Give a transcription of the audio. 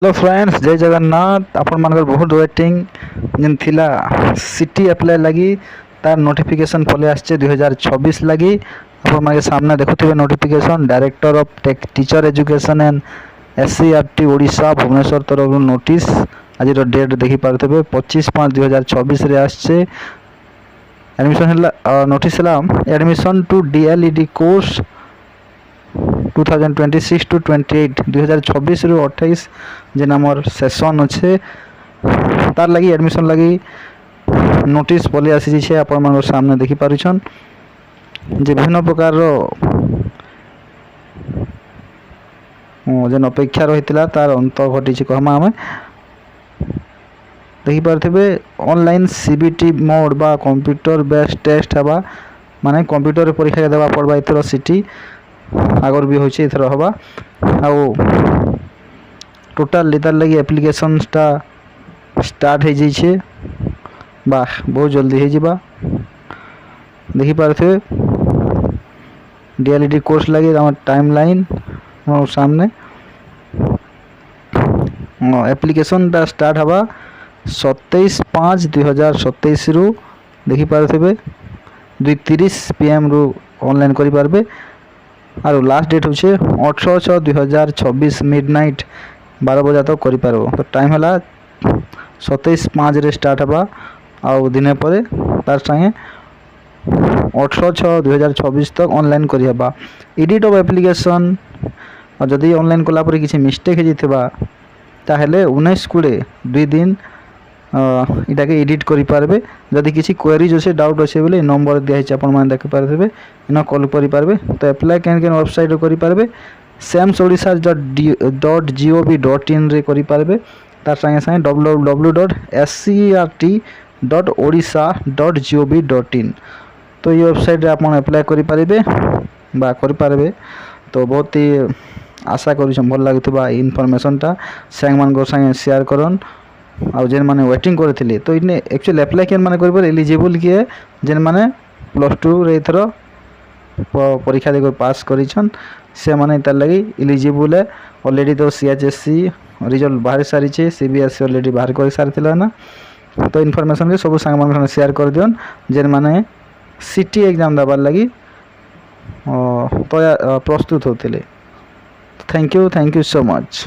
Hello friends, जय जगन्नाथ। आपण मानकर बहुत वेटिंग जेन थिला सिटी अप्लाई लगी तार नोटिफिकेशन पले आछे 2026 लगी। आपण माके सामने देखुथिबे notification director of teacher education and SCERT Odisha Bhubaneswar तरफ नोटिस आज डेट देखि पारथबे 25/5/2026 रे आछे। एडमिशन हला नोटिस हला admission to DElEd course 2026 to 28 2026 रु 28 जेन आमर सेशन अच्छे तार लगी एडमिशन लगी नोटिस पलि आसी छे। आपण मन सामने देखि पारुछन जे विभिन्न प्रकार रो जेन अपेक्षा रहितला तार अंत घटी छे कहमा हमें देखि पारथिबे। ऑनलाइन सीबीटी मोड बा कंप्यूटर बेस्ड टेस्ट हवा माने कंप्यूटर परीक्षा के देबा पड़बा इथरो सिटी आगर भी होचे इथर हवा आउ टोटल लेतार लगी एप्लीकेशन स्टार्ट हो जाइए वाह बहुत जल्दी हो जावा देखि पारथे डीएलईडी कोर्स लगे टाइम लाइन सामने एप्लीकेशन स्टार्ट हवा 27/5/2027 रु देखि पारथे 2:30 PM रु ऑनलाइन करि पारबे और लास्ट डेट होचे 18/6/2026 मिडनाइट 12 बजे तक करि पारबो। तो टाइम हला 27/5 रे स्टार्ट हवा आउ दिने परे तार संगे 18/6/2026 तक ऑनलाइन करि हबा। एडिट ऑफ एप्लीकेशन और जदि ऑनलाइन कला परे किछि मिस्टेक हे जितबा ताहेले 19/20 2 दिन इटा के एडिट करि पारबे। जदि किसी क्वेरीज अछि डाउट अछि बोले नंबर दिया छै आपण मान देख पारबे इना कॉल करि पारबे। तो अप्लाई कैन वेबसाइट रे करि पारबे samsodisha.gov.in रे करि पारबे। तार संगे संगे www.scerti.odisha.gov.in तो ये वेबसाइट रे आपण अप्लाई करि पारबे बा करि पारबे। तो बहुत ही आशा करू भल लागुवा इनफॉरमेशन टा सांग मान संगे शेयर करन आउ जेन माने वेटिंग करथिले। तो इने एक्चुअली अप्लाई केन माने करिपर एलिजिबल किए जेन माने +2 रे इथरो परीक्षा दे पास करिछन से माने तार लगी एलिजिबल है ऑलरेडी। तो सीएचएससी रिजल्ट बाहर सारी छे सीबीएसई ऑलरेडी बाहर कर सारथिला ना। तो इनफॉरमेशन के सब सांग मान शेयर कर दियन जेन माने सिटी एग्जाम दबार लगी तो प्रस्तुत होतिले। Thank you so much.